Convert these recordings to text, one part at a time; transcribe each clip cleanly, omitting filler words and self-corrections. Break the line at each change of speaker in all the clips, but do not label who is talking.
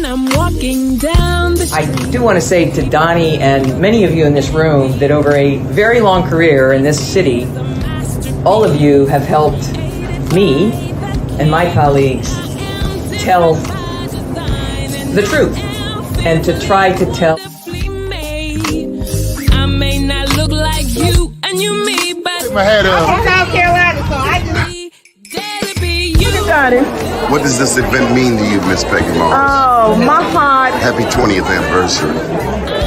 I'm walking down the street.
I do want to say to Doni and many of you in this room that over a very long career in this city, all of you have helped me and my colleagues tell the truth and to try to tell.
I may not look like you and you me, but
my head up.
I'm South Carolina, so I just...
What does this event mean to you, Miss Peggy Moss?
Oh, my heart,
Happy 20th anniversary.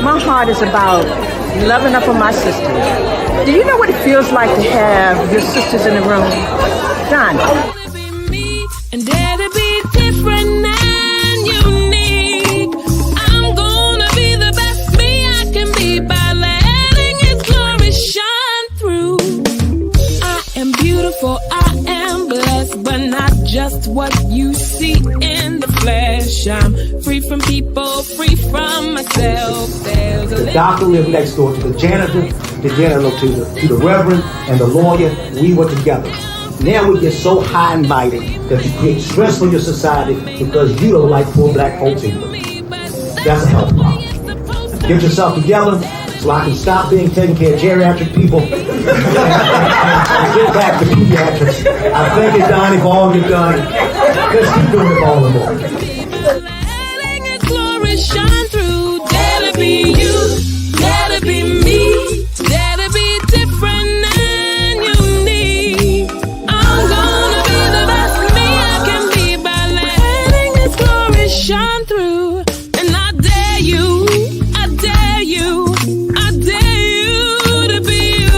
my heart is about loving up on my sisters. Do you know what it feels like to have your sisters in the room? Done.
And dare to be different and unique. I'm gonna be the best me I can be by letting His glory shine through. I am beautiful, I am blessed, but not just what you see in the flesh. I'm free from people, free from myself. There's
The doctor lived next door to the janitor to the reverend and the lawyer. We were together. Now we get so high and mighty that you create stress for your society because you don't like poor black folks either. That's a health problem. Get yourself together so I can stop being taking care of geriatric people and get back to pediatrics. I thank you, Doni, for all you've done. Let's keep doing it all the more.
letting His glory shine through. Dare to be you, dare to be me, dare to be different and unique. I'm gonna be the best me I can be by letting His glory shine through. And I dare you, I dare you, I dare you to be you.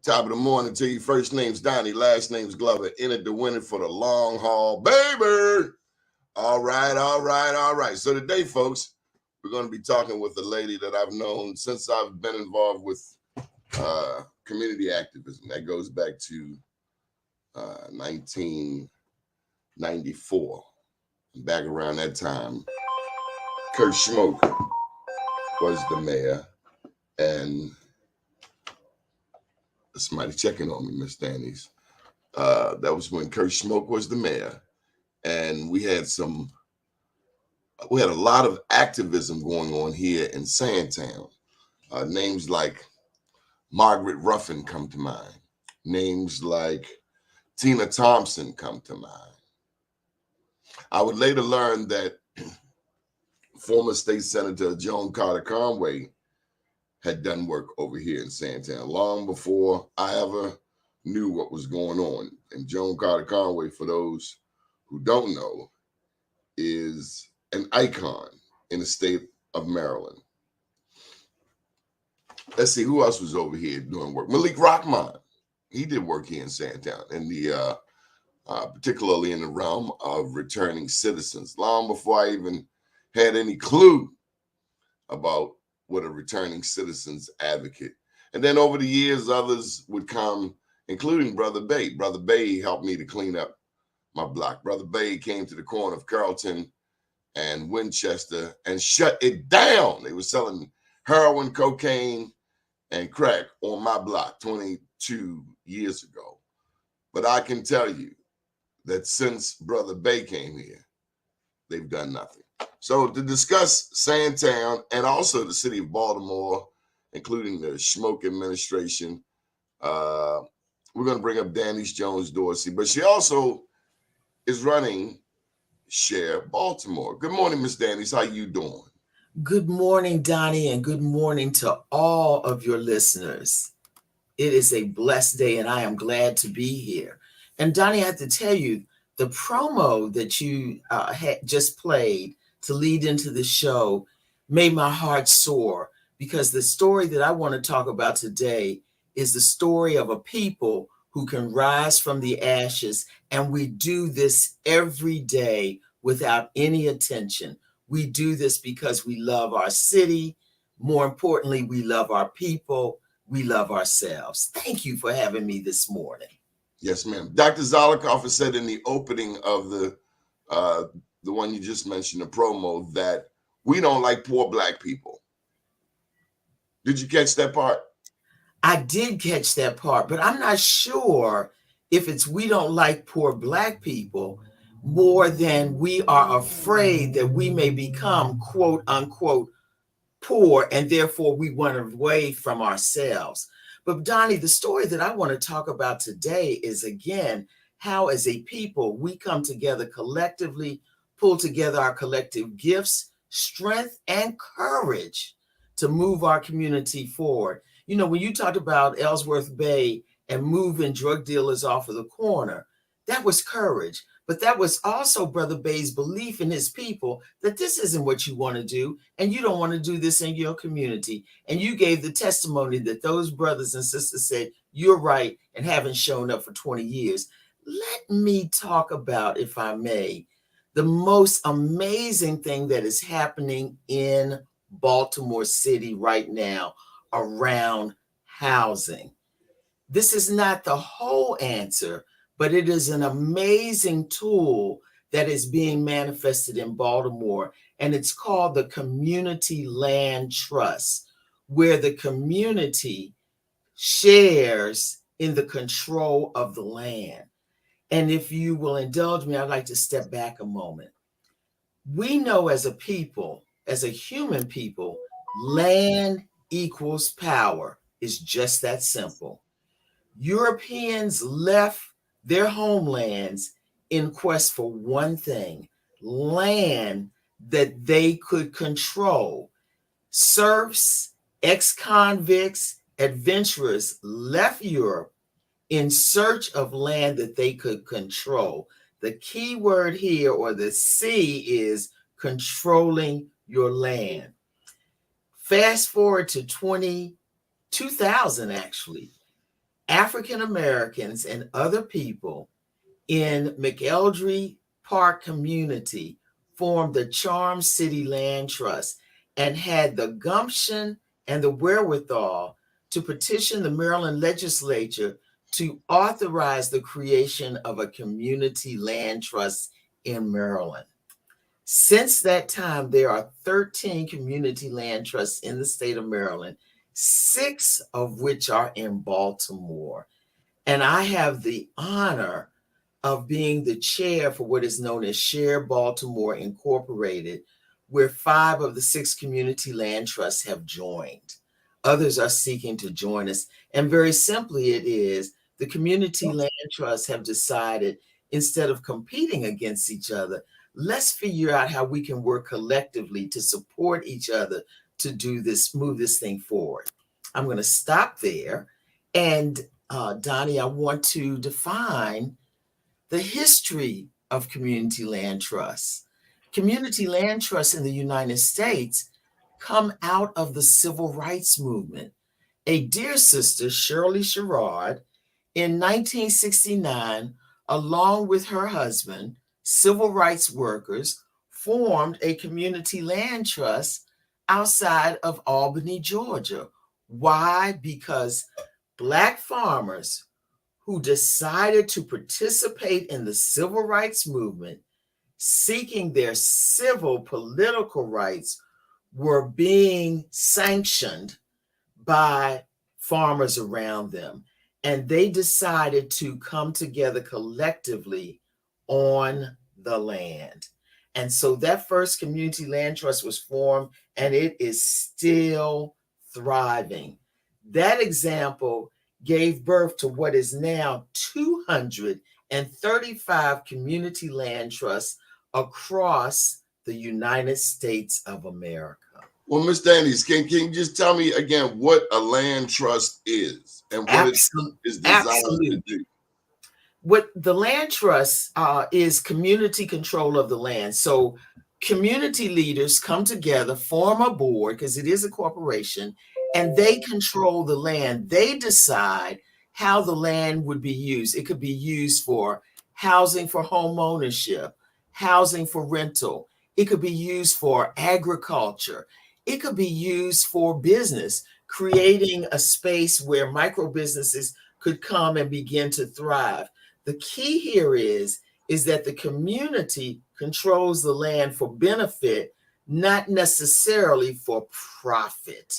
Top of the morning to you. First name's Doni, last name's Glover. Entered the winning for the long haul, baby. All right. So today, folks, we're going to be talking with a lady that I've known since I've been involved with community activism. That goes back to 1994. Back around that time, Kurt Schmoke was the mayor, and somebody checking on me, Miss Danise. That was when Kurt Schmoke was the mayor, and we had a lot of activism going on here in Sandtown. Names like Margaret Ruffin come to mind. Names like Tina Thompson come to mind. I would later learn that former state senator Joan Carter Conway had done work over here in Sandtown long before I ever knew what was going on. And Joan Carter Conway, for those who don't know, is an icon in the state of Maryland. Let's see, who else was over here doing work? Malik Rahman, he did work here in Sandtown, in the particularly in the realm of returning citizens, long before I even had any clue about what a returning citizens advocate. And then over the years, others would come, including Brother Bay. Brother Bay helped me to clean up my block. Brother Bay came to the corner of Carrollton and Winchester and shut it down. They were selling heroin, cocaine, and crack on my block 22 years ago. But I can tell you that since Brother Bay came here, they've done nothing. So to discuss Sandtown and also the city of Baltimore, including the Schmoke administration, we're going to bring up Danise Jones Dorsey, but she also is running Share Baltimore. Good morning, Miss Danise. How you doing?
Good morning, Doni, and good morning to all of your listeners. It is a blessed day, and I am glad to be here. And Doni, I have to tell you, the promo that you had just played to lead into the show made my heart soar, because the story that I want to talk about today is the story of a people who can rise from the ashes. And we do this every day without any attention. We do this because we love our city. More importantly, we love our people. We love ourselves. Thank you for having me this morning.
Yes, ma'am. Dr. Zolikoff has said in the opening of the one you just mentioned, the promo, that we don't like poor Black people. Did you catch that part?
I did catch that part, but I'm not sure if it's we don't like poor Black people more than we are afraid that we may become quote unquote poor and therefore we run away from ourselves. But Donnie, the story that I want to talk about today is again how as a people we come together collectively, pull together our collective gifts, strength, and courage to move our community forward. You know, when you talked about Ellsworth Bay and moving drug dealers off of the corner, that was courage. But that was also Brother Bay's belief in his people that this isn't what you want to do, and you don't want to do this in your community. And you gave the testimony that those brothers and sisters said, you're right, and haven't shown up for 20 years. Let me talk about, if I may, the most amazing thing that is happening in Baltimore City right now around housing. This is not the whole answer, but it is an amazing tool that is being manifested in Baltimore, and it's called the Community Land Trust, where the community shares in the control of the land. And if you will indulge me, I'd like to step back a moment. We know as a people, as a human people, land equals power. It's just that simple. Europeans left their homelands in quest for one thing: land that they could control. Serfs, ex-convicts, adventurers left Europe in search of land that they could control. The key word here, or the C, is controlling your land. Fast forward to 2000 actually. African Americans and other people in McElderry Park community formed the Charm City Land Trust and had the gumption and the wherewithal to petition the Maryland legislature to authorize the creation of a community land trust in Maryland. Since that time, there are 13 community land trusts in the state of Maryland, 6 of which are in Baltimore. And I have the honor of being the chair for what is known as Share Baltimore Incorporated, where 5 of the 6 community land trusts have joined. Others are seeking to join us. And very simply, it is the community land trusts have decided, instead of competing against each other, let's figure out how we can work collectively to support each other to do this, move this thing forward. I'm going to stop there. And Donnie, I want to define the history of community land trusts. Community land trusts in the United States come out of the civil rights movement. A dear sister, Shirley Sherrod, in 1969, along with her husband, civil rights workers, formed a community land trust outside of Albany, Georgia. Why? Because Black farmers who decided to participate in the civil rights movement, seeking their civil political rights, were being sanctioned by farmers around them. And they decided to come together collectively on the land. And so that first community land trust was formed, and it is still thriving. That example gave birth to what is now 235 community land trusts across the United States of America.
Well, Ms. Danise, can you just tell me again what a land trust is and what it is designed to do?
What the land trust is community control of the land. So community leaders come together, form a board, because it is a corporation, and they control the land. They decide how the land would be used. It could be used for housing for home ownership, housing for rental. It could be used for agriculture. It could be used for business, creating a space where micro businesses could come and begin to thrive. The key here is that the community controls the land for benefit, not necessarily for profit.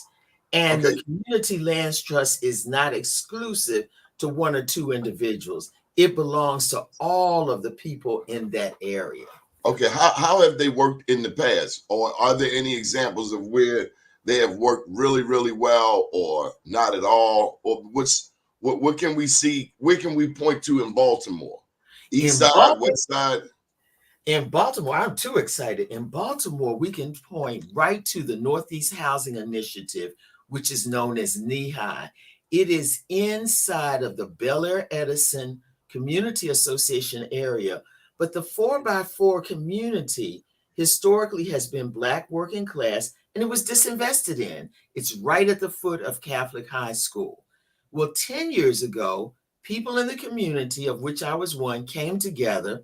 And the community land trust is not exclusive to one or two individuals. It belongs to all of the people in that area.
Okay, how have they worked in the past? Or are there any examples of where they have worked really, really well or not at all? Or what can we see? Where can we point to in Baltimore? East side, west side?
In Baltimore, I'm too excited. In Baltimore, we can point right to the Northeast Housing Initiative, which is known as NEHI. It is inside of the Bel Air Edison Community Association area. But the 4x4 community historically has been Black working class, and it was disinvested in. It's right at the foot of Catholic High School. Well, 10 years ago, people in the community, of which I was one, came together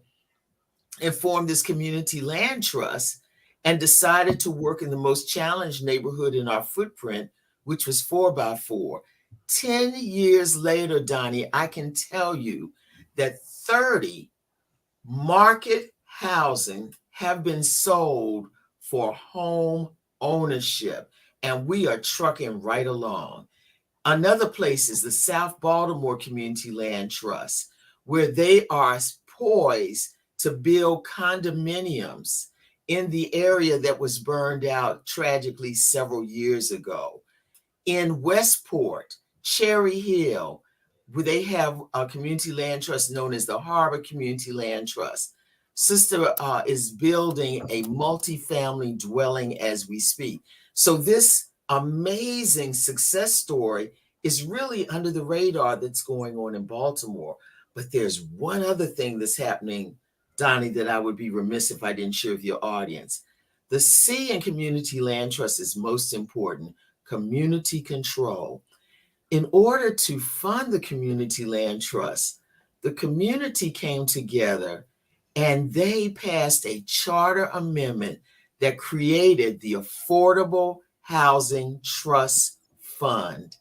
and formed this community land trust and decided to work in the most challenged neighborhood in our footprint, which was 4x4. 10 years later, Donnie, I can tell you that 30 market housing have been sold for home ownership, and we are trucking right along. Another place is the South Baltimore Community Land Trust, where they are poised to build condominiums in the area that was burned out tragically several years ago. In Westport, Cherry Hill, where they have a community land trust known as the Harbor Community Land Trust. Sister is building a multifamily dwelling as we speak. So this amazing success story is really under the radar that's going on in Baltimore. But there's one other thing that's happening, Donnie, that I would be remiss if I didn't share with your audience. The C in community land trust is most important: community control. In order to fund the community land trust, the community came together and they passed a charter amendment that created the Affordable Housing Trust Fund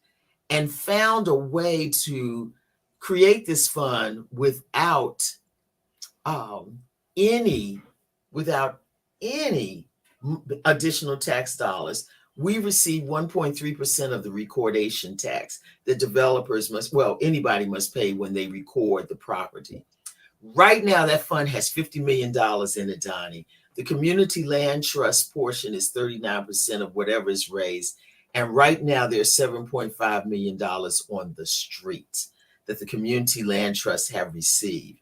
and found a way to create this fund without any additional tax dollars. We receive 1.3% of the recordation tax that developers anybody must pay when they record the property. Right now, that fund has $50 million in it, Donnie. The community land trust portion is 39% of whatever is raised. And right now, there's $7.5 million on the street that the community land trusts have received.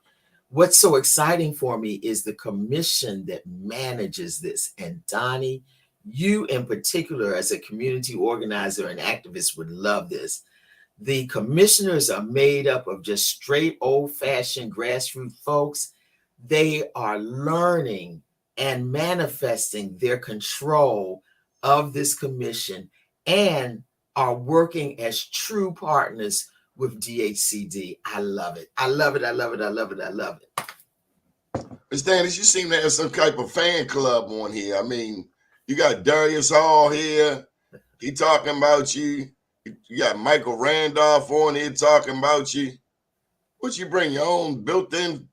What's so exciting for me is the commission that manages this. And Donnie, you in particular, as a community organizer and activist, would love this. The commissioners are made up of just straight old-fashioned grassroots folks. They are learning and manifesting their control of this commission and are working as true partners with DHCD. I love it. I love it. I love it. I love it. I love it.
Ms. Danise, you seem to have some type of fan club on here. I mean, you got Darius Hall here. He talking about you. You got Michael Randolph on here talking about you. What you bring, your own built-in?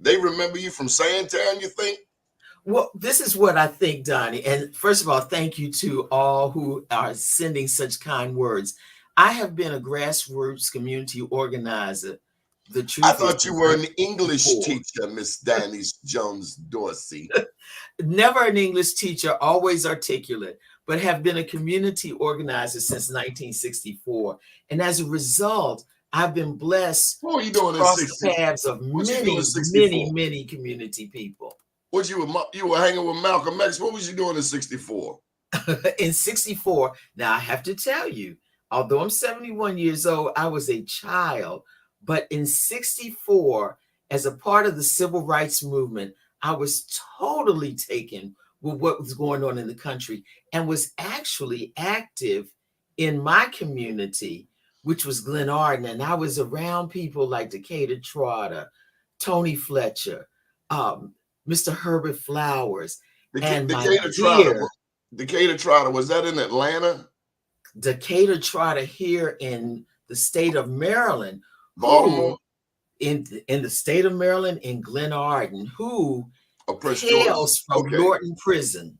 They remember you from Sandtown, you think?
Well, this is what I think, Donnie. And first of all, thank you to all who are sending such kind words. I have been a grassroots community organizer. The truth
I thought you were an English teacher, Miss Danise Jones Dorsey.
Never an English teacher, always articulate, but have been a community organizer since 1964. And as a result, I've been blessed to cross the paths of many community people.
What you were hanging with Malcolm X? What was you doing in 64?
In 64, now I have to tell you, although I'm 71 years old, I was a child. But in 64, as a part of the civil rights movement, I was totally taken with what was going on in the country and was actually active in my community, which was Glenarden. And I was around people like Decatur Trotter, Tony Fletcher, Mr. Herbert Flowers,
Decatur Trotter, was that in Atlanta?
Decatur Trotter here in the state of Maryland.
Baltimore?
In the state of Maryland, in Glenarden, who hails from Lorton Prison.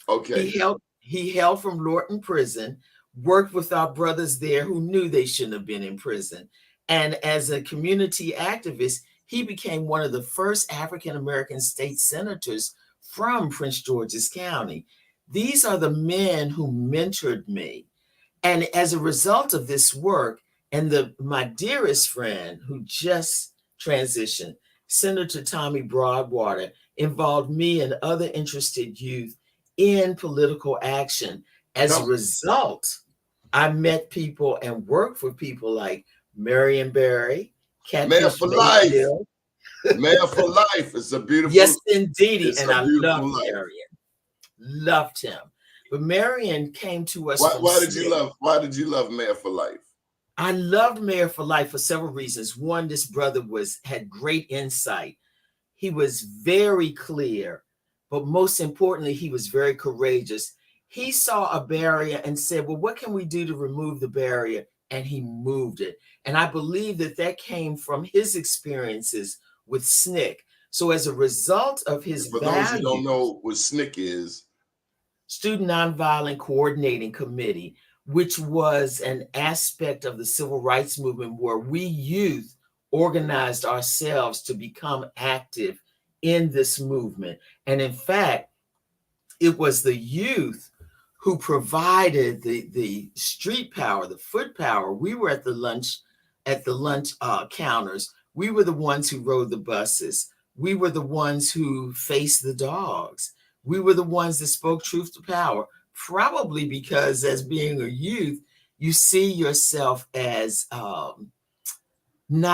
Okay.
He hailed from Lorton Prison, worked with our brothers there who knew they shouldn't have been in prison. And as a community activist, he became one of the first African-American state senators from Prince George's County. These are the men who mentored me. And as a result of this work, and my dearest friend who just transitioned, Senator Tommy Broadwater, involved me and other interested youth in political action. As a result, I met people and worked for people like Marion Barry,
Mayor for life. Mayor for life. It's a beautiful.
Yes, indeed. And I loved
life.
Marion. Loved him. But Marion came to us.
Why did you love Mayor for Life?
I loved Mayor for Life for several reasons. One, this brother had great insight. He was very clear, but most importantly, he was very courageous. He saw a barrier and said, well, what can we do to remove the barrier? And he moved it. And I believe that came from his experiences with SNCC. So as a result of his
For those who don't know what SNCC is,
Student Nonviolent Coordinating Committee, which was an aspect of the civil rights movement where we youth organized ourselves to become active in this movement. And in fact, it was the youth who provided the street power, the foot power. We were at the lunch counters. We were the ones who rode the buses. We were the ones who faced the dogs. We were the ones that spoke truth to power, probably because as being a youth, you see yourself as you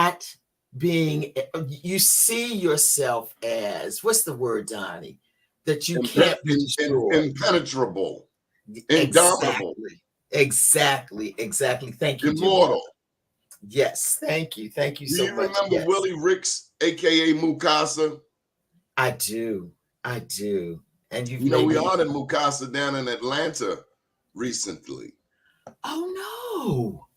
see yourself as, what's the word, Donnie? That you can't be destroyed.
Impenetrable, indomitable.
Exactly. Thank you.
Immortal.
Yes, thank you. Thank you so much.
Do you remember Willie Ricks, aka Mukasa?
I do. And
we honored Mukasa down in Atlanta recently.
Oh no!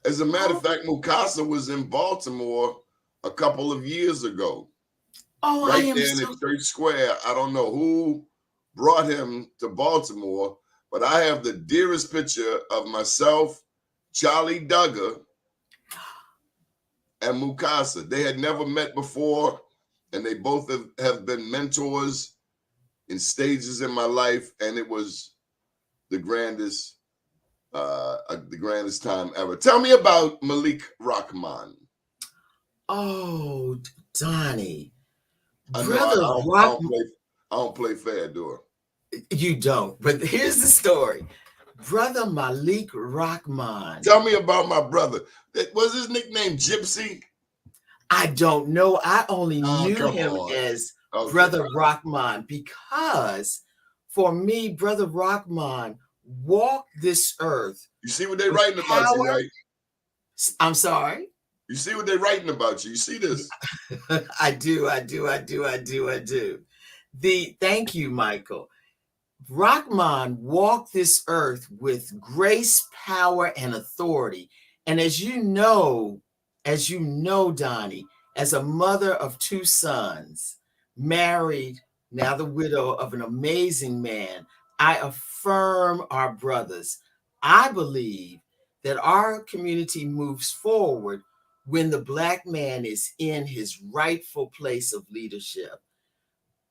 As a matter of fact, Mukasa was in Baltimore a couple of years ago.
Oh,
right there in Church Square. I don't know who brought him to Baltimore, but I have the dearest picture of myself, Charlie Duggar, and Mukasa. They had never met before, and they both have been mentors in stages in my life, and it was the grandest time ever. Tell me about Malik Rahman.
Oh, Donnie.
I don't play fair, do I?
You don't, but here's the story. Brother Malik Rahman.
Tell me about my brother. Was his nickname Gypsy?
I don't know. I only knew him as Brother Rahman because for me, Brother Rahman walked this earth.
You see what they're writing about you, right?
I'm sorry?
You see what they're writing about you. You see this?
I do. Thank you, Michael. Rahman walked this earth with grace, power, and authority. And as you know, Donnie, as a mother of two sons, married, now the widow of an amazing man, I affirm our brothers. I believe that our community moves forward when the Black man is in his rightful place of leadership.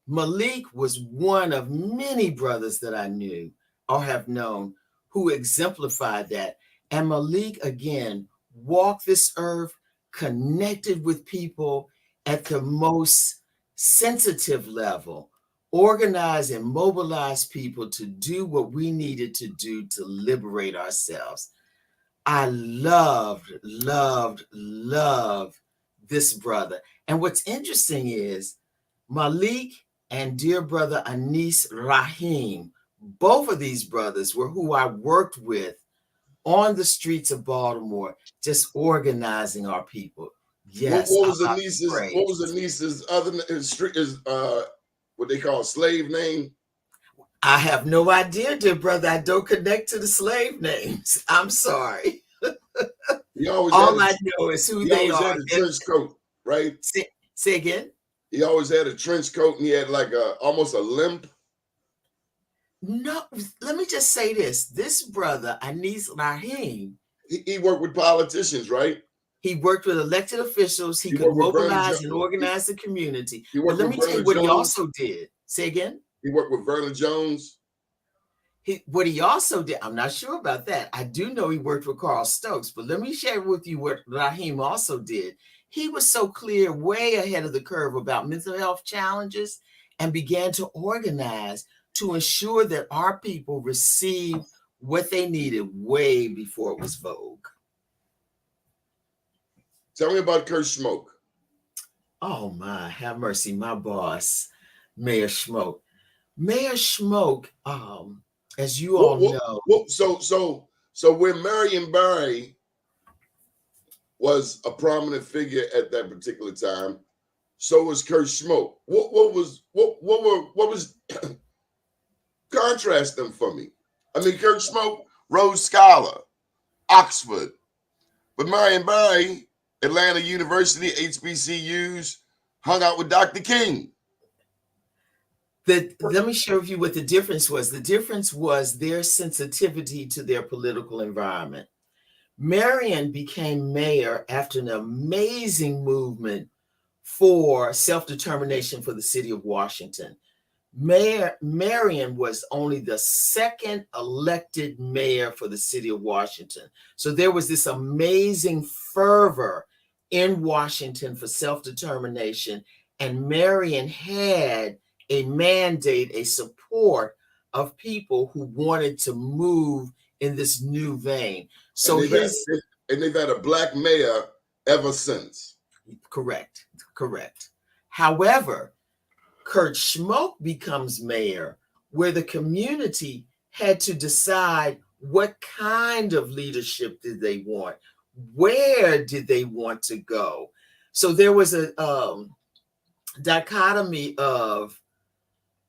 Malik was one of many brothers that I knew or have known who exemplified that. And Malik, again, walked this earth, connected with people at the most sensitive level, organized and mobilized people to do what we needed to do to liberate ourselves. I loved this brother. And what's interesting is Malik and dear brother Anis Rahim, both of these brothers were who I worked with on the streets of Baltimore, just organizing our people. Yes.
What was Anis's other what they call slave name?
I have no idea, dear brother. I don't connect to the slave names. I'm sorry. All I know is who they are.
He always had a trench coat, right?
Say again?
He always had a trench coat and he had like almost a limp.
No, let me just say this. This brother, Anis Rahim,
He worked with politicians, right?
he worked with elected officials. He
He
could
worked with Vernon
mobilize and
Jones.
organize the community.
He
But
worked
let
with
me tell you
Vernon
what he
Jones.
also did. Say again.
He worked with Vernon Jones.
What he also did, I'm not sure about that. I do know he worked with Carl Stokes, but let me share with you what Rahim also did. He was so clear, way ahead of the curve about mental health challenges, and began to organize to ensure that our people received what they needed way before it was vogue.
Tell me about Kurt Schmoke.
Oh my, have mercy, my boss, Mayor Schmoke. Mayor Schmoke, as you all know.
So where Marion Barry was a prominent figure at that particular time, so was Kurt Schmoke. What was contrast them for me? I mean, Kurt Schmoke, Rhodes Scholar, Oxford, but Marion Barry, Atlanta University, HBCUs, hung out with Dr. King.
Let me share with you what the difference was. The difference was their sensitivity to their political environment. Marion became mayor after an amazing movement for self-determination for the city of Washington. Marion was only the second elected mayor for the city of Washington. So there was this amazing fervor in Washington for self-determination, and Marion had a mandate, a support of people who wanted to move in this new vein. So
they've had a black mayor ever since.
Correct. However, Kurt Schmoke becomes mayor where the community had to decide what kind of leadership did they want, where did they want to go. So there was a dichotomy of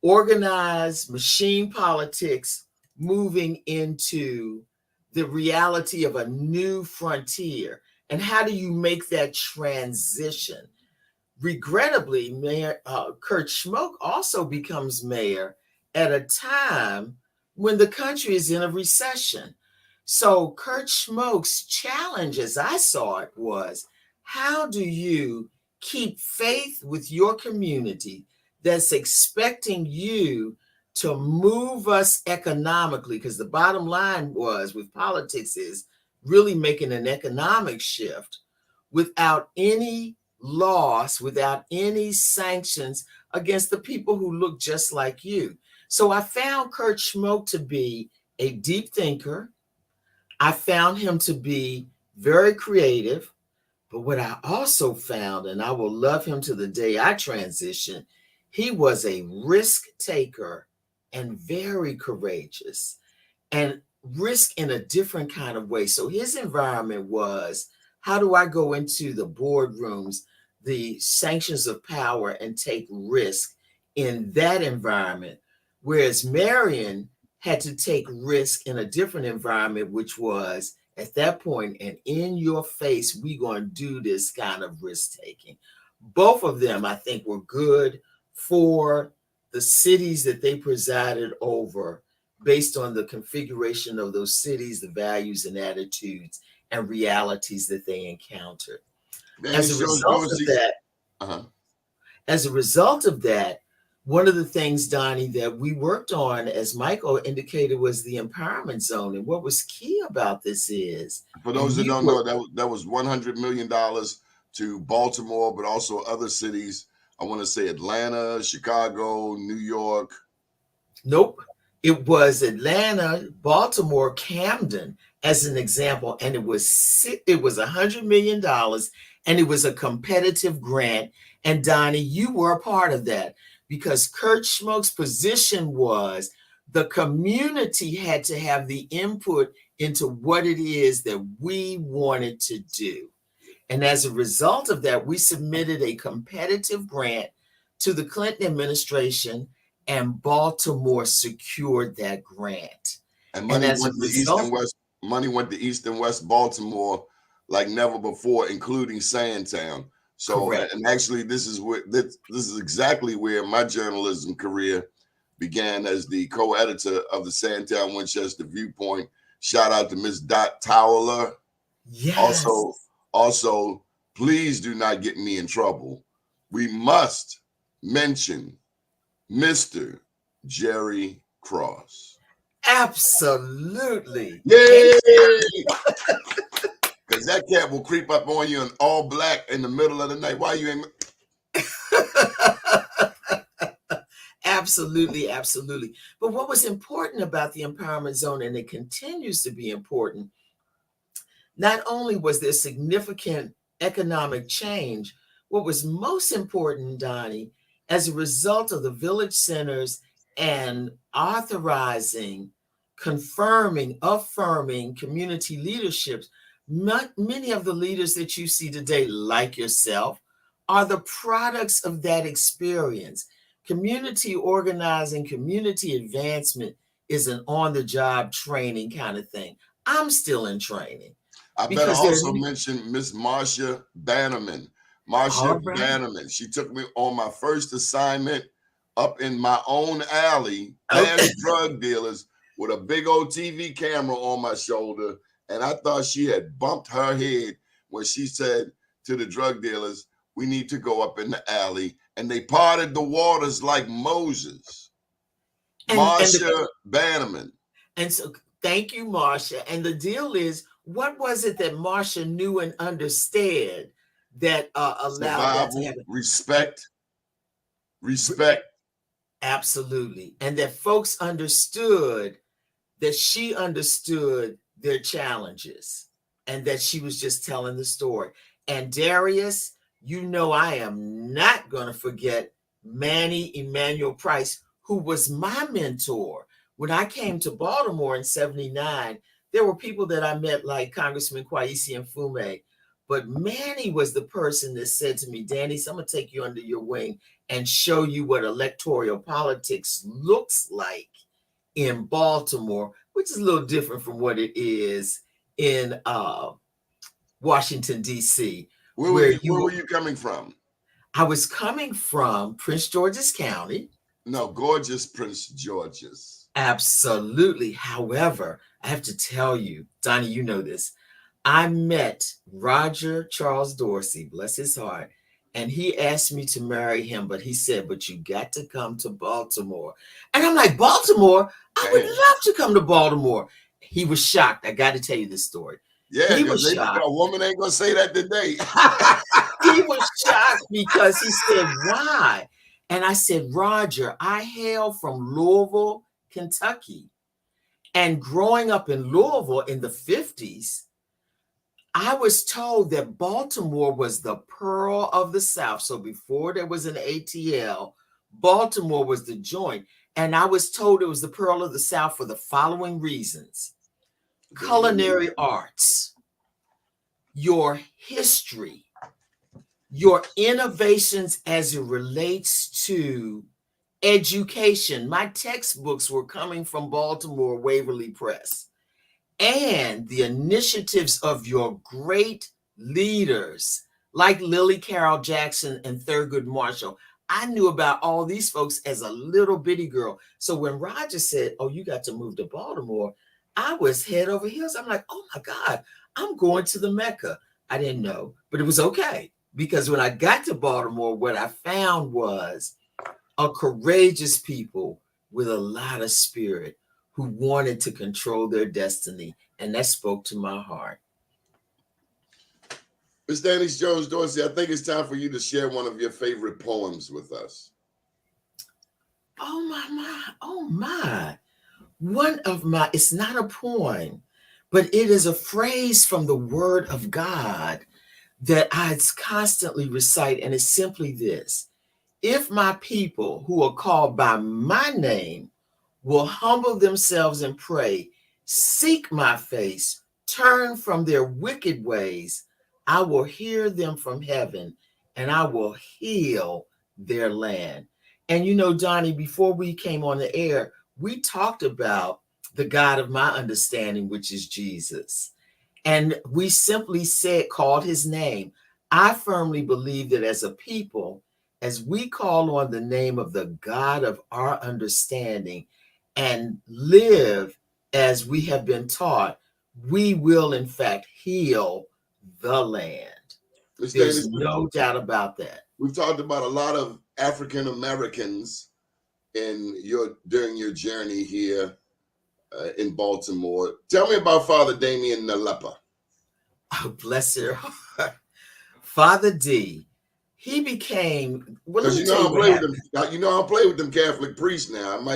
organized machine politics moving into the reality of a new frontier. And how do you make that transition? Regrettably, Mayor Kurt Schmoke also becomes mayor at a time when the country is in a recession. So Kurt Schmoke's challenge, as I saw it, was how do you keep faith with your community that's expecting you to move us economically? Because the bottom line was with politics is really making an economic shift without any loss, without any sanctions against the people who look just like you. So I found Kurt Schmoke to be a deep thinker. I found him to be very creative. But what I also found, and I will love him to the day I transition, he was a risk taker and very courageous, and risk in a different kind of way. So his environment was, how do I go into the boardrooms, the sanctions of power, and take risk in that environment? Whereas Marion had to take risk in a different environment, which was at that point, and in your face, we going to do this kind of risk taking. Both of them, I think, were good for the cities that they presided over based on the configuration of those cities, the values and attitudes and realities that they encountered. As a result of that, one of the things, Donnie, that we worked on, as Michael indicated, was the empowerment zone. And what was key about this is,
for those that don't know, that was $100 million to Baltimore, but also other cities. I want to say Atlanta, Chicago, New York.
Nope. It was Atlanta, Baltimore, Camden, as an example. And it was $100 million, and it was a competitive grant. And Donnie, you were a part of that, because Kurt Schmoke's position was the community had to have the input into what it is that we wanted to do. And as a result of that, we submitted a competitive grant to the Clinton administration, and Baltimore secured that grant.
And money went to East and West Baltimore like never before, including Sandtown. So, correct. And actually, this is exactly where my journalism career began as the co-editor of the Sandtown Winchester Viewpoint. Shout out to Miss Dot Towler.
Yes.
Also, please do not get me in trouble. We must mention Mr. Jerry Cross.
Absolutely.
Yay! Because that cat will creep up on you in all black in the middle of the night. Why you ain't...
Absolutely, absolutely. But what was important about the Empowerment Zone, and it continues to be important, not only was there significant economic change, what was most important, Donnie, as a result of the village centers and authorizing, confirming, affirming community leaderships, many of the leaders that you see today, like yourself, are the products of that experience. Community organizing, community advancement is an on-the-job training kind of thing. I'm still in training.
I better also mention Miss Marsha Bannerman. Marsha Bannerman. She took me on my first assignment up in my own alley, past drug dealers, with a big old TV camera on my shoulder. And I thought she had bumped her head when she said to the drug dealers, we need to go up in the alley. And they parted the waters like Moses. Marsha Bannerman.
And so thank you, Marsha. And the deal is, what was it that Marsha knew and understood that allowed that to happen?
Respect.
Absolutely. And that folks understood that she understood their challenges and that she was just telling the story. And Darius, you know, I am not going to forget Manny Emanuel Price, who was my mentor. When I came to Baltimore in '79, there were people that I met like Congressman Kwesi Mfume, but Manny was the person that said to me, Danise, I'm going to take you under your wing and show you what electoral politics looks like in Baltimore, which is a little different from what it is in Washington, D.C.
Where were you coming from?
I was coming from Prince George's County.
No, gorgeous Prince George's.
Absolutely. However, I have to tell you, Donnie, you know this. I met Roger Charles Dorsey, bless his heart, and he asked me to marry him, but he said, but you got to come to Baltimore. And I'm like, Baltimore? I would love to come to Baltimore. He was shocked. I got to tell you this story.
Yeah, because a woman ain't going to say that today.
He was shocked because he said, why? And I said, Roger, I hail from Louisville, Kentucky. And growing up in Louisville in the 50s, I was told that Baltimore was the pearl of the South. So before there was an ATL, Baltimore was the joint. And I was told it was the pearl of the South for the following reasons. Culinary arts, your history, your innovations as it relates to education. My textbooks were coming from Baltimore Waverly Press. And the initiatives of your great leaders like Lily Carroll Jackson and Thurgood Marshall. I knew about all these folks as a little bitty girl. So when Roger said, oh, you got to move to Baltimore, I was head over heels. I'm like, oh my God, I'm going to the Mecca. I didn't know, but it was okay. Because when I got to Baltimore, what I found was a courageous people with a lot of spirit who wanted to control their destiny. And that spoke to my heart.
Ms. Danise Jones Dorsey, I think it's time for you to share one of your favorite poems with us.
Oh my. One of my, it's not a poem, but it is a phrase from the Word of God that I constantly recite, and it's simply this. If my people who are called by my name will humble themselves and pray, seek my face, turn from their wicked ways, I will hear them from heaven and I will heal their land. And you know, Donnie, before we came on the air, we talked about the God of my understanding, which is Jesus. And we simply called his name. I firmly believe that as a people, as we call on the name of the God of our understanding and live as we have been taught, we will in fact heal the land. There's no doubt about that.
We've talked about a lot of African Americans during your journey here in Baltimore. Tell me about Father Damien Nalepa.
Oh, bless your heart. Father D, he became, well, let me
Because
tell you what happened.
you know I play with them Catholic priests now.
I'm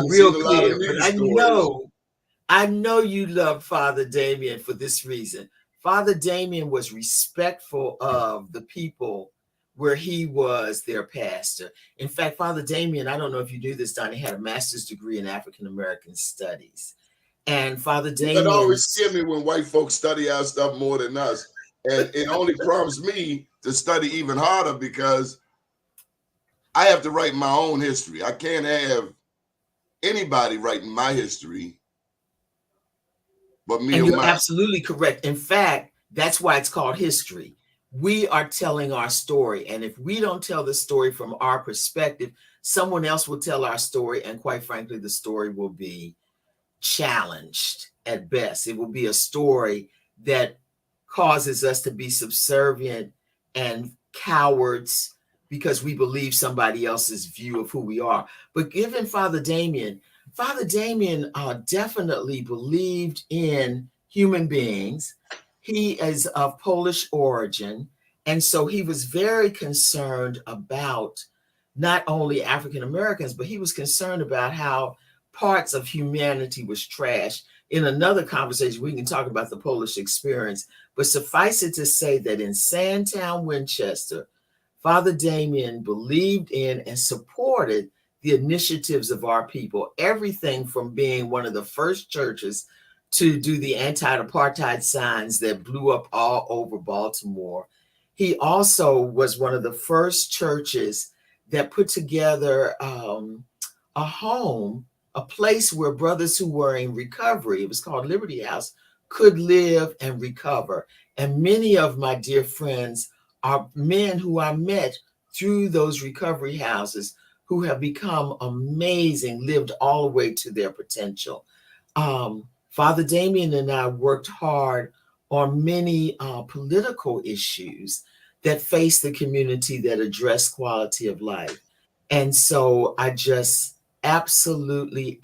real clear, but I know you love Father Damien for this reason. Father Damien was respectful of the people where he was their pastor. In fact, Father Damien, I don't know if you knew this, Donnie, had a master's degree in African American studies. And Father Damien,
it always scared me when white folks study our stuff more than us. And it only prompts me to study even harder because I have to write my own history. I can't have anybody writing my history but me.
And you're absolutely correct. In fact, that's why it's called history. We are telling our story. And if we don't tell the story from our perspective, someone else will tell our story. And quite frankly, the story will be challenged at best. It will be a story that causes us to be subservient and cowards because we believe somebody else's view of who we are. But given Father Damien definitely believed in human beings. He is of Polish origin. And so he was very concerned about not only African Americans, but he was concerned about how parts of humanity was trashed. In another conversation, we can talk about the Polish experience, but suffice it to say that in Sandtown, Winchester, Father Damien believed in and supported the initiatives of our people, everything from being one of the first churches to do the anti-apartheid signs that blew up all over Baltimore. He also was one of the first churches that put together a home, a place where brothers who were in recovery, it was called Liberty House, could live and recover. And many of my dear friends are men who I met through those recovery houses who have become amazing, lived all the way to their potential. Father Damien and I worked hard on many political issues that face the community that address quality of life. And so I just absolutely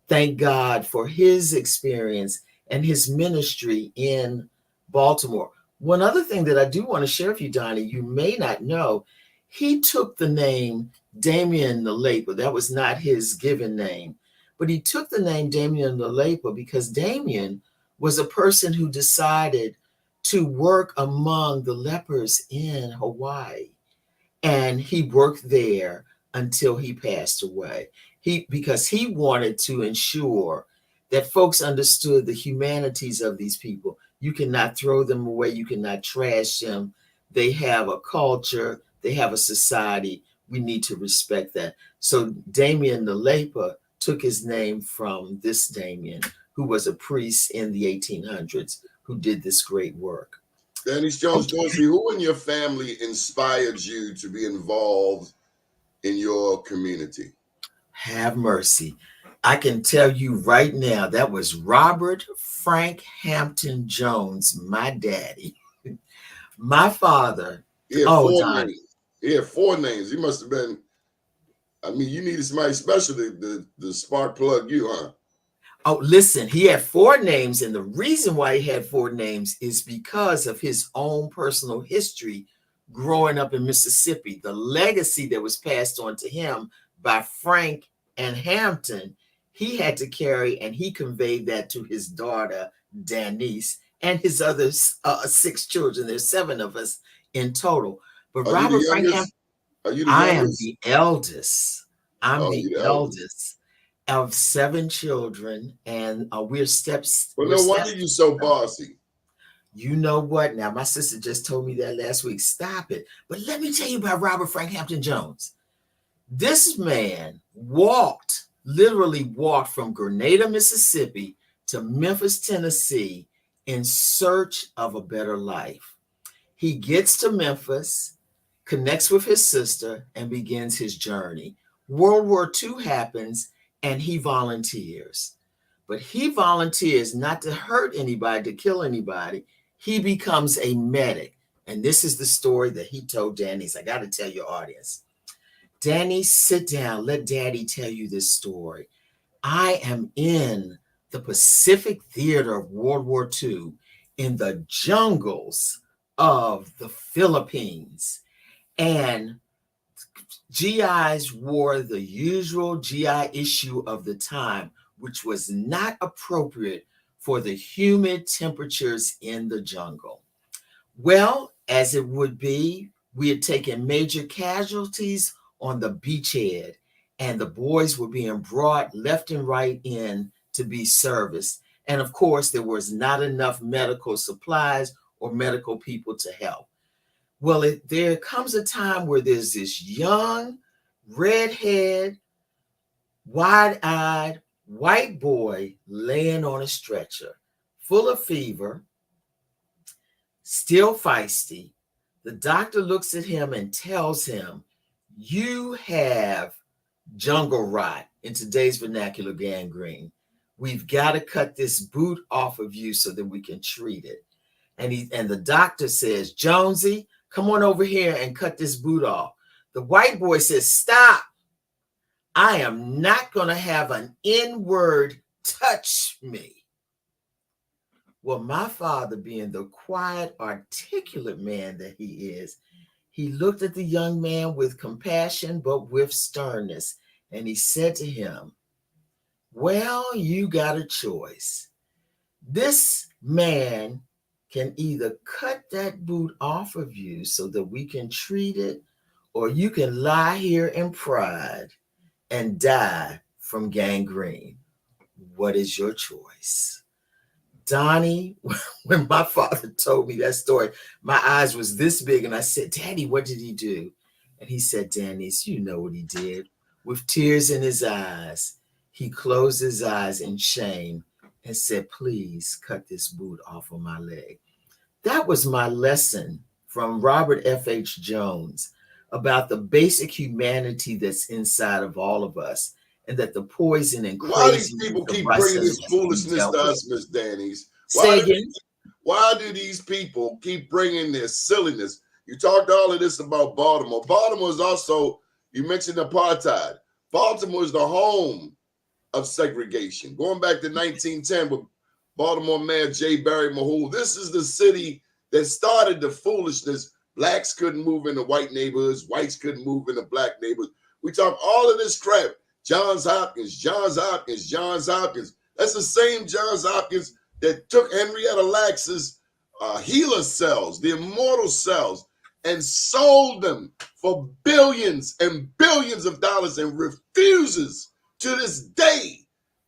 thank God for his experience and his ministry in Baltimore. One other thing that I do want to share with you, Donnie, you may not know, he took the name Damien Nalepa. That was not his given name, but he took the name Damien Nalepa because Damien was a person who decided to work among the lepers in Hawaii. And he worked there until he passed away. Because he wanted to ensure that folks understood the humanities of these people. You cannot throw them away. You cannot trash them. They have a culture. They have a society. We need to respect that. So Damien Nalepa took his name from this Damien, who was a priest in the 1800s, who did this great work.
Danise Jones Dorsey, who in your family inspired you to be involved in your community?
Have mercy. I can tell you right now, that was Robert Frank Hampton Jones, my daddy. My father.
He had four names. He had four names. He must have been, I mean, you needed somebody special to spark plug you, huh?
Oh, listen, he had four names. And the reason why he had four names is because of his own personal history growing up in Mississippi. The legacy that was passed on to him by Frank and Hampton, he had to carry, and he conveyed that to his daughter, Danise, and his other six children. There's seven of us in total. But Robert Frank Hampton, I am the eldest. I'm the eldest of seven children, and we're steps.
Well, no wonder you're so bossy.
You know what? Now, my sister just told me that last week. Stop it. But let me tell you about Robert Frank Hampton Jones. This man literally walked from Grenada, Mississippi to Memphis, Tennessee in search of a better life. He gets to Memphis, connects with his sister, and begins his journey. World War II happens, and he volunteers. But he volunteers not to hurt anybody, to kill anybody. He becomes a medic. And this is the story that he told Danise. I got to tell your audience. Danise, sit down. Let Daddy tell you this story. I am in the Pacific Theater of World War II in the jungles of the Philippines. And GIs wore the usual GI issue of the time, which was not appropriate for the humid temperatures in the jungle. Well, as it would be, we had taken major casualties on the beachhead, and the boys were being brought left and right in to be serviced. And of course, there was not enough medical supplies or medical people to help. Well, there comes a time where there's this young, redhead, wide-eyed, white boy laying on a stretcher, full of fever, still feisty. The doctor looks at him and tells him, you have jungle rot, in today's vernacular, gangrene. We've got to cut this boot off of you so that we can treat it. And the doctor says, Jonesy, come on over here and cut this boot off. The white boy says, stop. I am not going to have an N-word touch me. Well, my father, being the quiet, articulate man that he is, he looked at the young man with compassion, but with sternness. And he said to him, well, you got a choice. This man can either cut that boot off of you so that we can treat it, or you can lie here in pride and die from gangrene. What is your choice? Doni, when my father told me that story, my eyes was this big, and I said, Daddy, what did he do? And he said, Danise, you know what he did. With tears in his eyes, he closed his eyes in shame and said, please cut this boot off of my leg. That was my lesson from Robert F.H. Jones about the basic humanity that's inside of all of us, and that the poison and crazy.
Why do these people keep bringing this foolishness to us, Miss Danise? Why do these people keep bringing this silliness? You talked all of this about Baltimore. Baltimore is also, you mentioned apartheid. Baltimore is the home of segregation. Going back to 1910 with Baltimore Mayor J. Barry Mahul, this is the city that started the foolishness. Blacks couldn't move into white neighborhoods. Whites couldn't move into black neighborhoods. We talk all of this crap. Johns Hopkins. That's the same Johns Hopkins that took Henrietta Lacks's HeLa cells, the immortal cells, and sold them for billions and billions of dollars, and refuses to this day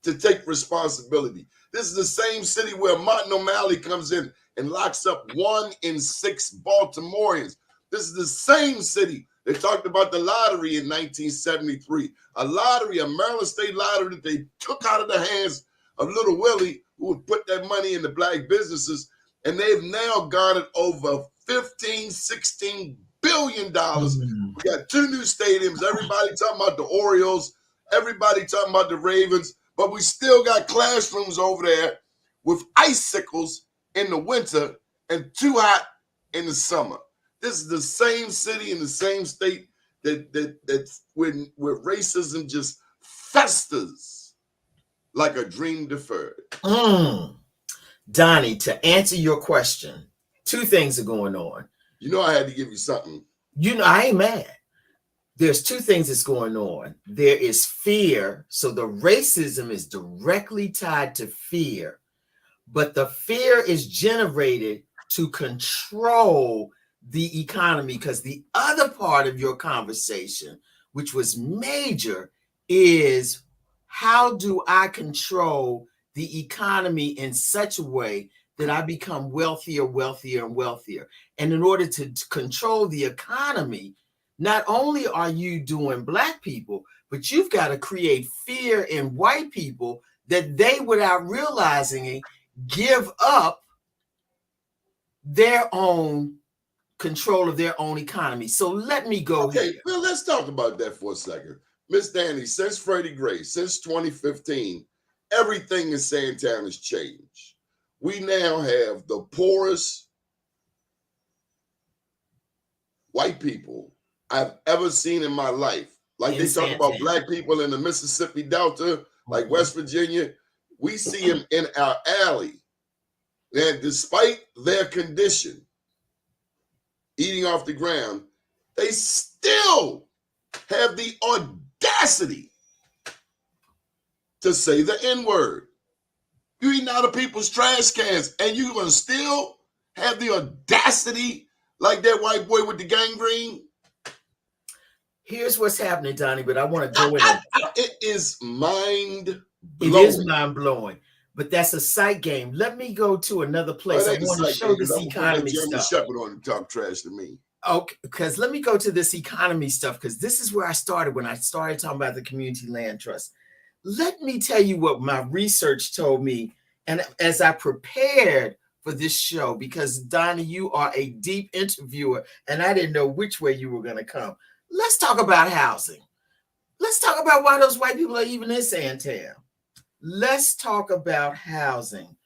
to take responsibility. This is the same city where Martin O'Malley comes in and locks up 1 in 6 Baltimoreans. This is the same city that talked about the lottery in 1973, a lottery, a Maryland state lottery that they took out of the hands of Little Willie, who would put that money into black businesses, and they've now garnered over $15-16 billion. We got 2 new stadiums. Everybody talking about the Orioles. Everybody talking about the Ravens. But we still got classrooms over there with icicles in the winter and too hot in the summer. This is the same city in the same state that where racism just festers like a dream deferred.
Doni, to answer your question, 2 things are going on.
You know I had to give you something.
You know, I ain't mad. There's 2 things that's going on. There is fear. So the racism is directly tied to fear. But the fear is generated to control the economy, because the other part of your conversation, which was major, is how do I control the economy in such a way that I become wealthier, wealthier, and wealthier. And in order to control the economy, not only are you doing black people, but you've got to create fear in white people that they, without realizing it, give up their own control of their own economy. So let me go
Okay,
here.
well, let's talk about that for a second. Miss Danny, since Freddie Gray, since 2015, everything in Sandtown has changed. We now have the poorest white people I've ever seen in my life. Like
In
they talk about
Sandtown.
black people in the Mississippi Delta, like West Virginia. We see them in our alley. And despite their condition, eating off the ground, they still have the audacity to say the N-word. You eating out of people's trash cans, and you're going to still have the audacity like that white boy with the gangrene?
Here's what's happening, Donnie, but I want to go in.
It is mind-blowing.
It is mind-blowing, but that's a sight game. Let me go to another place. I want to show this economy stuff.
Shepherd on and talk trash to me.
Okay, because let me go to this economy stuff, because this is where I started when I started talking about the Community Land Trust. Let me tell you what my research told me, and as I prepared for this show, because Donnie, you are a deep interviewer, and I didn't know which way you were going to come. Let's talk about housing. Let's talk about why those white people are even in Sandtown. Let's talk about housing.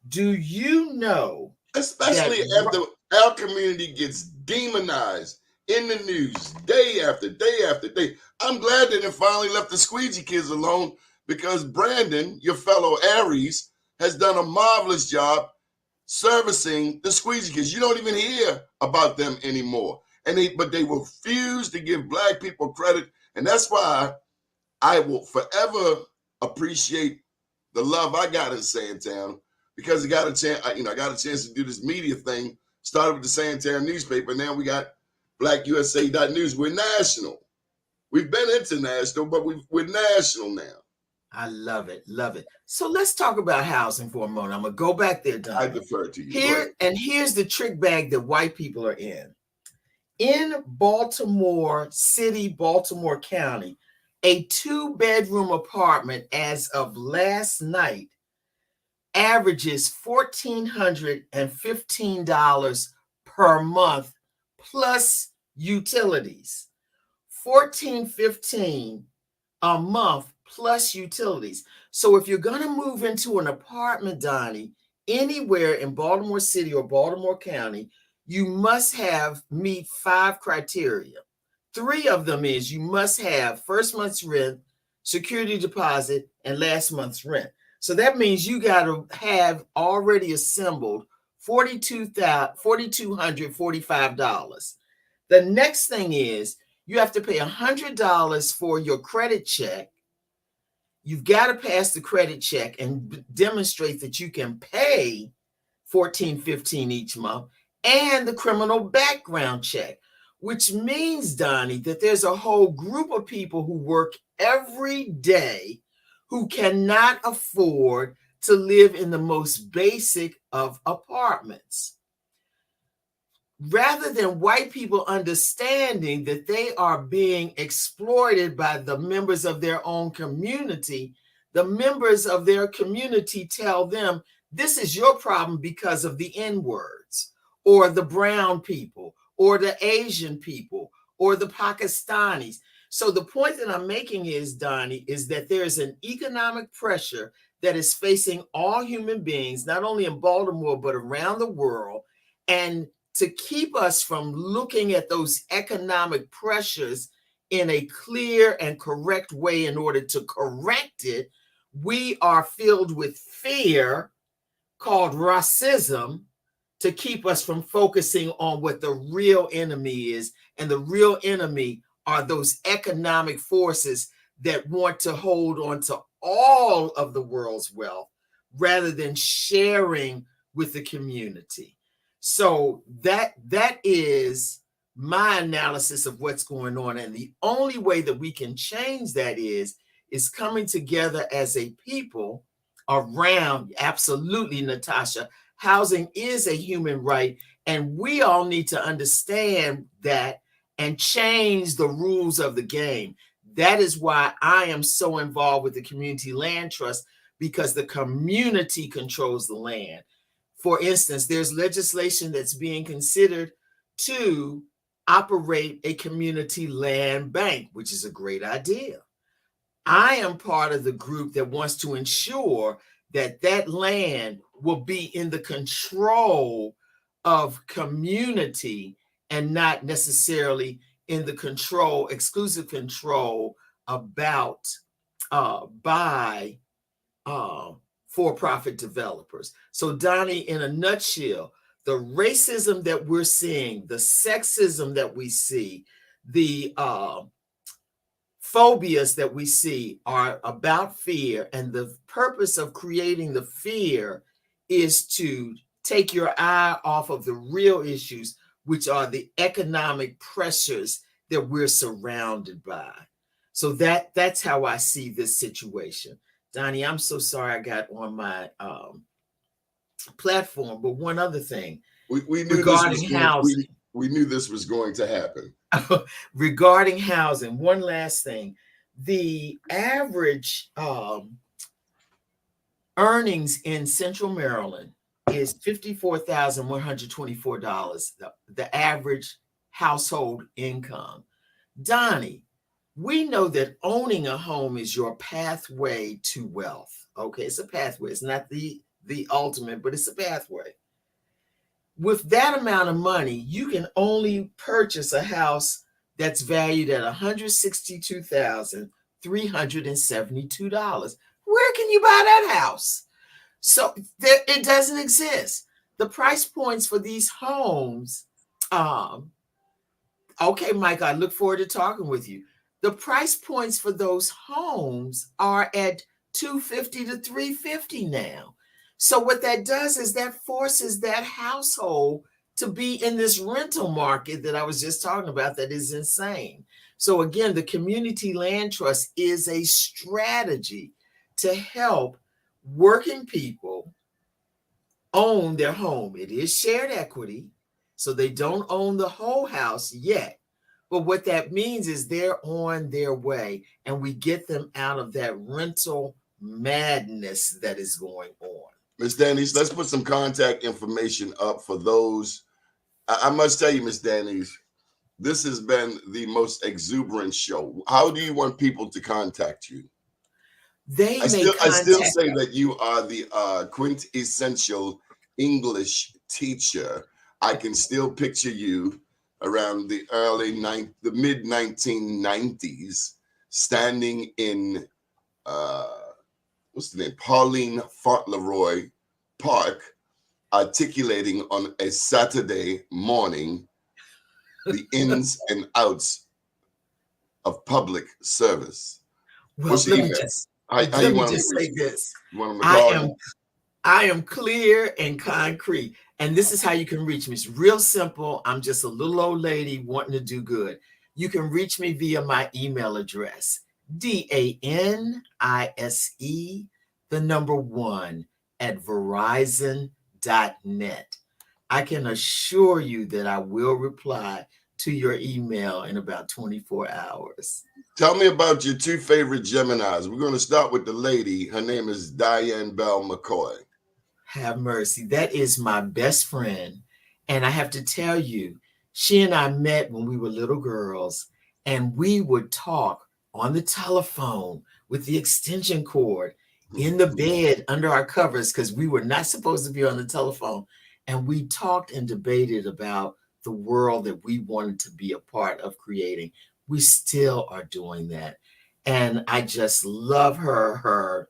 Do you know,
especially after our community gets demonized in the news day after day after day? I'm glad that they finally left the squeegee kids alone, because Brandon, your fellow Aries, has done a marvelous job servicing the squeegee kids. You don't even hear about them anymore. But they refuse to give black people credit. And that's why I will forever appreciate the love I got in Sandtown, because I got a chance, I got a chance to do this media thing. Started with the Sandtown newspaper. Now we got BlackUSA.News. We're national. We've been international, but we're national now.
I love it. Love it. So let's talk about housing for a moment. I'm going to go back there, Don.
I defer to you.
Here's the trick bag that white people are in. In Baltimore City, Baltimore County, a 2-bedroom apartment as of last night averages $1,415 per month plus utilities. $1,415 a month plus utilities. So if you're going to move into an apartment, Donnie, anywhere in Baltimore City or Baltimore County, you must meet 5 criteria. 3 of them is you must have first month's rent, security deposit, and last month's rent. So that means you got to have already assembled $4,245. The next thing is you have to pay $100 for your credit check. You've got to pass the credit check and demonstrate that you can pay $1,415 each month, and the criminal background check, which means, Donnie, that there's a whole group of people who work every day who cannot afford to live in the most basic of apartments. Rather than white people understanding that they are being exploited by the members of their own community, the members of their community tell them, this is your problem because of the N-words, or the brown people, or the Asian people, or the Pakistanis. So the point that I'm making is, Donnie, is that there's an economic pressure that is facing all human beings, not only in Baltimore, but around the world. And to keep us from looking at those economic pressures in a clear and correct way in order to correct it, we are filled with fear called racism to keep us from focusing on what the real enemy is. And the real enemy are those economic forces that want to hold on to all of the world's wealth rather than sharing with the community. So that is my analysis of what's going on. And the only way that we can change that is coming together as a people around, absolutely, Natasha, housing is a human right. And we all need to understand that and change the rules of the game. That is why I am so involved with the Community Land Trust, because the community controls the land. For instance, there's legislation that's being considered to operate a community land bank, which is a great idea. I am part of the group that wants to ensure that that land will be in the control of community and not necessarily in the control, exclusive control about by for-profit developers. So Donnie, in a nutshell, the racism that we're seeing, the sexism that we see, the phobias that we see are about fear. And the purpose of creating the fear is to take your eye off of the real issues, which are the economic pressures that we're surrounded by. So that's how I see this situation. Donnie, I'm so sorry I got on my platform, but one other thing.
We knew
regarding housing.
We knew this was going to happen.
Regarding housing, one last thing. The average earnings in Central Maryland is $54,124, the average household income. Donnie, we know that owning a home is your pathway to wealth. Okay, it's a pathway. It's not the ultimate, but it's a pathway. With that amount of money, you can only purchase a house that's valued at $162,372. Where can you buy that house? So it doesn't exist. The price points for these homes, okay, Mike, I look forward to talking with you. The price points for those homes are at $250 to $350 now. So what that does is that forces that household to be in this rental market that I was just talking about that is insane. So again, the Community Land Trust is a strategy to help working people own their home. It is shared equity, so they don't own the whole house yet. But what that means is they're on their way, and we get them out of that rental madness that is going on.
Ms. Danise, let's put some contact information up for those. I must tell you, Ms. Danise, this has been the most exuberant show. How do you want people to contact you? I still say that you are the quintessential English teacher. I can still picture you around the mid 1990s, standing in what's the name? Pauline Fauntleroy Park, articulating on a Saturday morning the ins and outs of public service.
Well, let me just say this. I am clear and concrete. And this is how you can reach me. It's real simple. I'm just a little old lady wanting to do good. You can reach me via my email address, DANISE1@verizon.net. I can assure you that I will reply to your email in about 24 hours.
Tell me about your two favorite Geminis. We're going to start with the lady. Her name is Diane Bell McCoy.
Have mercy. That is my best friend. And I have to tell you, she and I met when we were little girls, and we would talk on the telephone with the extension cord in the bed under our covers, because we were not supposed to be on the telephone. And we talked and debated about the world that we wanted to be a part of creating. We still are doing that. And I just love her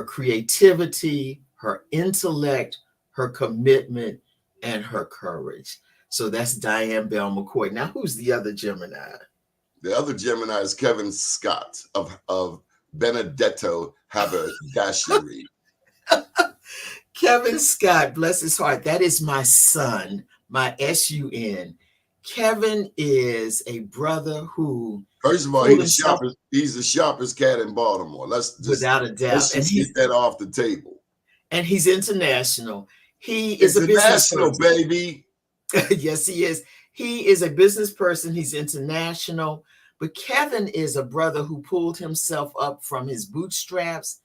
creativity, her intellect, her commitment, and her courage. So that's Diane Bell McCoy. Now, who's the other Gemini?
The other Gemini is Kevin Scott of Benedetto Haberdashery.
Kevin Scott, bless his heart. That is my son, my SUN. Kevin is a brother who,
first of all, he's the sharpest cat in Baltimore.
Without a doubt.
Let's just get that off the table.
And he's international. He is a business person.
Baby.
Yes, he is. He is a business person. He's international. But Kevin is a brother who pulled himself up from his bootstraps.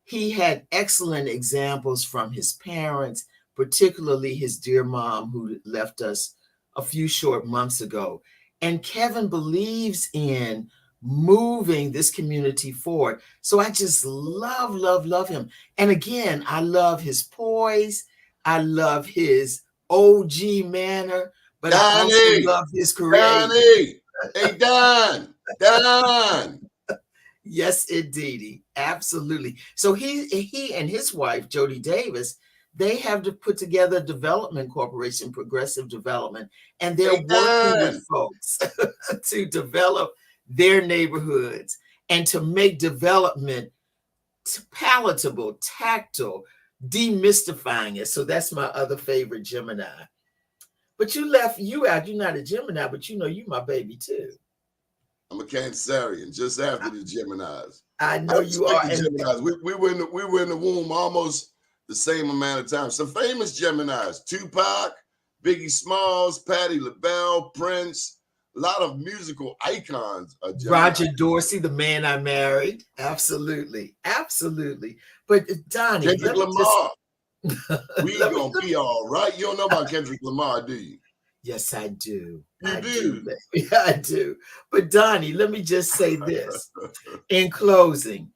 He had excellent examples from his parents, particularly his dear mom, who left us a few short months ago. And Kevin believes in moving this community forward. So I just love him. And again, I love his poise. I love his OG manner, but I also
Donnie,
love his creative.
Donnie, hey, Don.
Yes, indeedy. Absolutely. So he and his wife, Jody Davis, they have to put together a development corporation, Progressive Development, and they're
Hey,
working with
Don.
folks to develop their neighborhoods and to make development palatable, tactile, demystifying it. So that's my other favorite Gemini. But you left you out. You're not a Gemini, but you know you my baby too.
I'm a Cancerian, just after the Geminis.
I know you are.
The Geminis. We were in the womb almost the same amount of time. Some famous Geminis: Tupac, Biggie Smalls, Patti LaBelle, Prince. A lot of musical icons.
Roger Dorsey, the man I married. Absolutely. But Donnie,
Kendrick Lamar. We gonna be all right. You don't know about Kendrick Lamar, do you?
Yes, I do.
You do.
I do. But Donnie, let me just say this in closing.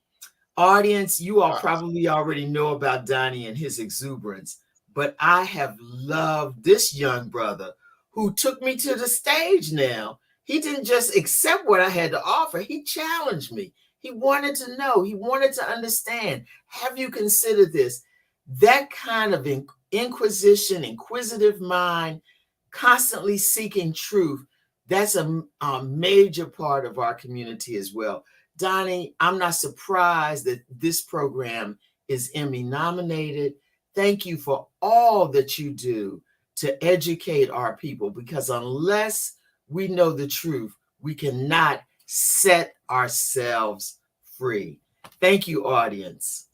Audience, you all probably already know about Donnie and his exuberance, but I have loved this young brother who took me to the stage now. He didn't just accept what I had to offer. He challenged me. He wanted to know. He wanted to understand. Have you considered this? That kind of inquisitive mind, constantly seeking truth, that's a major part of our community as well. Donnie, I'm not surprised that this program is Emmy nominated. Thank you for all that you do to educate our people, because unless we know the truth, we cannot set ourselves free. Thank you, audience.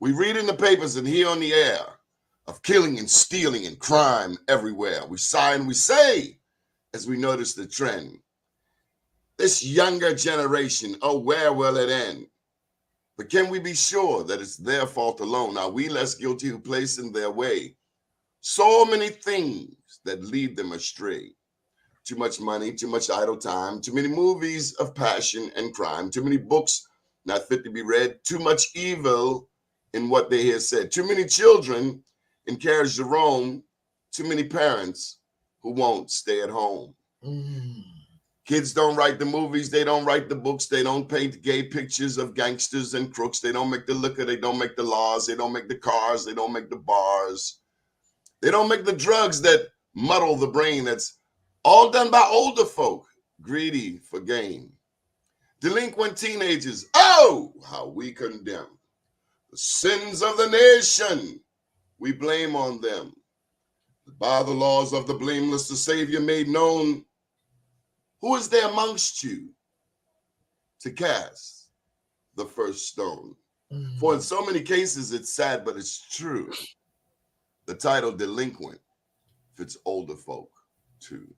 We read in the papers and hear on the air of killing and stealing and crime everywhere. We sigh and we say as we notice the trend. This younger generation, oh, where will it end? But can we be sure that it's their fault alone? Are we less guilty who place in their way so many things that lead them astray? Too much money, too much idle time, too many movies of passion and crime, too many books not fit to be read, too much evil in what they hear said, too many children in carriage to roam, too many parents who won't stay at home. Kids don't write the movies, they don't write the books, they don't paint gay pictures of gangsters and crooks, they don't make the liquor, they don't make the laws, they don't make the cars, they don't make the bars, they don't make the drugs that muddle the brain. That's all done by older folk, greedy for gain. Delinquent teenagers, oh, how we condemn. The sins of the nation, we blame on them. By the laws of the blameless, the Savior made known. Who is there amongst you to cast the first stone? For in so many cases, it's sad, but it's true. The title delinquent fits older folk too.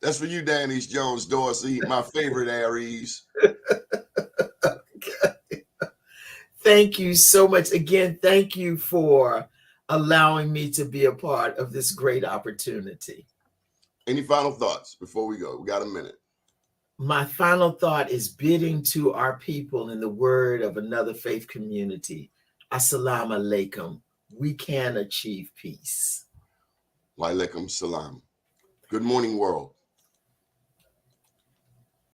That's for you, Danise Jones Dorsey, my favorite Aries.
Thank you so much. Again, thank you for allowing me to be a part of this great opportunity.
Any final thoughts before we go? We got a minute.
My final thought is bidding to our people in the word of another faith community. Assalamu alaikum. We can achieve peace.
Wa alaikum salam. Good morning, world.